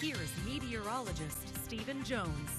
Here's meteorologist Stephen Jones.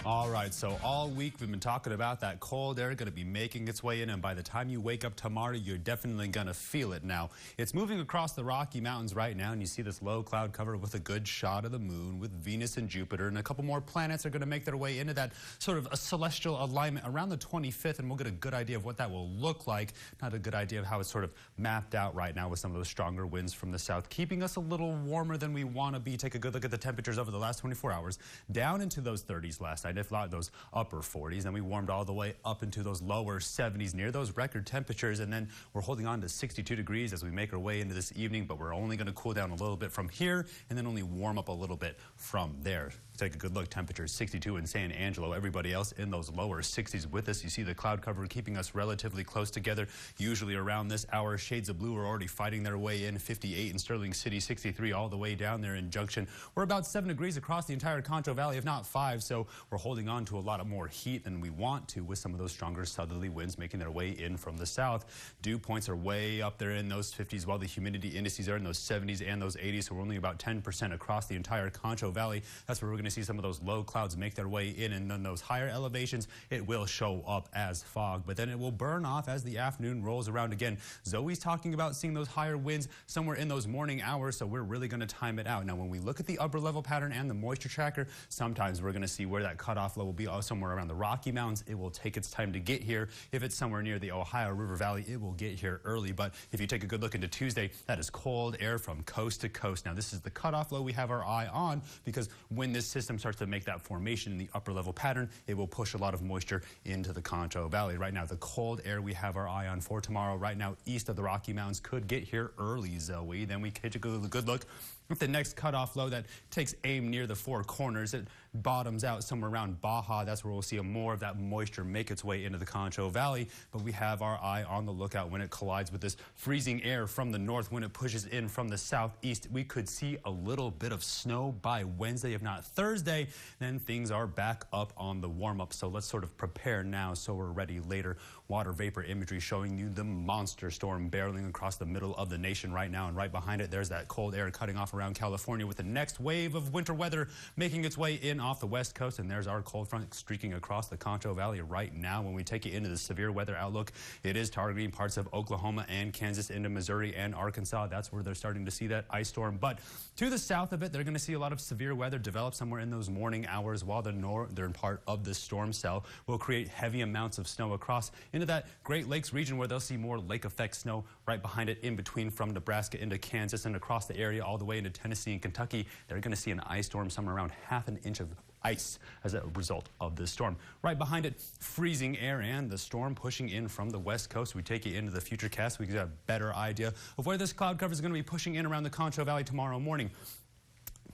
All right, so all week we've been talking about that cold air going to be making its way in, and by the time you wake up tomorrow, you're definitely going to feel it. Now, it's moving across the Rocky Mountains right now, and you see this low cloud cover with a good shot of the moon with Venus and Jupiter, and a couple more planets are going to make their way into that sort of a celestial alignment around the 25th, and we'll get a good idea of what that will look like. Not a good idea of how it's sort of mapped out right now with some of those stronger winds from the south, keeping us a little warmer than we want to be. Take a good look at the temperatures over the last 24 hours, down into those 30s last night, if not those upper 40s, and we warmed all the way up into those lower 70s near those record temperatures, and then we're holding on to 62 degrees as we make our way into this evening, but we're only going to cool down a little bit from here and then only warm up a little bit from there. Take a good look. Temperatures 62 in San Angelo. Everybody else in those lower 60s with us. You see the cloud cover keeping us relatively close together. Usually around this hour, shades of blue are already fighting their way in. 58 in Sterling City, 63 all the way down there in Junction. We're about 7 degrees across the entire Concho Valley, if not 5, so we're holding on to a lot of more heat than we want to with some of those stronger southerly winds making their way in from the south. Dew points are way up there in those 50s, while the humidity indices are in those 70s and those 80s, so we're only about 10% across the entire Concho Valley. That's where we're going to see some of those low clouds make their way in, and then those higher elevations, it will show up as fog, but then it will burn off as the afternoon rolls around again. Zoe's talking about seeing those higher winds somewhere in those morning hours, so we're really going to time it out. Now, when we look at the upper level pattern and the moisture tracker, sometimes we're going to see where that cutoff low will be somewhere around the Rocky Mountains. It will take its time to get here. If it's somewhere near the Ohio River Valley, it will get here early, but if you take a good look into Tuesday, that is cold air from coast to coast. Now, this is the cutoff low we have our eye on, because when this system starts to make that formation in the upper level pattern, it will push a lot of moisture into the Concho Valley. Right now, the cold air we have our eye on for tomorrow, right now east of the Rocky Mountains, could get here early, Zoe. Then we take a good look at the next cutoff low that takes aim near the Four Corners. It bottoms out somewhere around Baja. That's where we'll see more of that moisture make its way into the Concho Valley, but we have our eye on the lookout when it collides with this freezing air from the north. When it pushes in from the southeast, we could see a little bit of snow by Wednesday, if not Thursday. Then things are back up on the warm-up, so let's sort of prepare now so we're ready later. Water vapor imagery showing you the monster storm barreling across the middle of the nation right now, and right behind it, there's that cold air cutting off around California, with the next wave of winter weather making its way in off the west coast, and there's our cold front streaking across the Concho Valley right now. When we take it into the severe weather outlook, it is targeting parts of Oklahoma and Kansas into Missouri and Arkansas. That's where they're starting to see that ice storm, but to the south of it, they're going to see a lot of severe weather develop somewhere in those morning hours, while the northern part of the storm cell will create heavy amounts of snow across into that Great Lakes region, where they'll see more lake effect snow right behind it in between from Nebraska into Kansas and across the area all the way into Tennessee and Kentucky. They're going to see an ice storm somewhere around ½ an inch of ice as a result of this storm. Right behind it, freezing air and the storm pushing in from the west coast. We take it into the futurecast, we get a better idea of where this cloud cover is going to be pushing in around the Concho Valley tomorrow morning.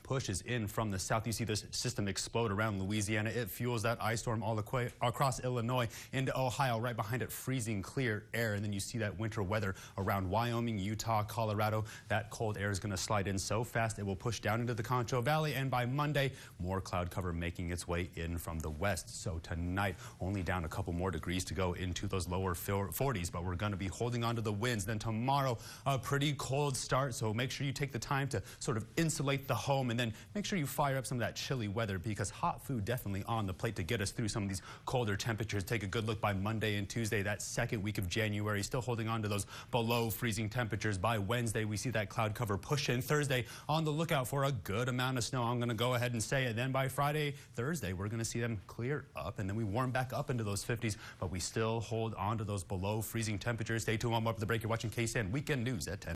Pushes in from the south. You see this system explode around Louisiana. It fuels that ice storm all the way across Illinois into Ohio. Right behind it, freezing clear air, and then you see that winter weather around Wyoming, Utah, Colorado. That cold air is going to slide in so fast it will push down into the Concho Valley, and by Monday, more cloud cover making its way in from the west. So tonight, only down a couple more degrees to go into those lower 40s, but we're going to be holding on to the winds. Then tomorrow, a pretty cold start, so make sure you take the time to sort of insulate the home, and then make sure you fire up some of that chilly weather, because hot food definitely on the plate to get us through some of these colder temperatures. Take a good look by Monday and Tuesday, that second week of January, still holding on to those below freezing temperatures. By Wednesday, we see that cloud cover push in. Thursday, on the lookout for a good amount of snow. I'm going to go ahead and say it. Then by Friday, Thursday, we're going to see them clear up, and then we warm back up into those 50s, but we still hold on to those below freezing temperatures. Stay tuned. I'm up at the break. You're watching KSAN Weekend News at 10.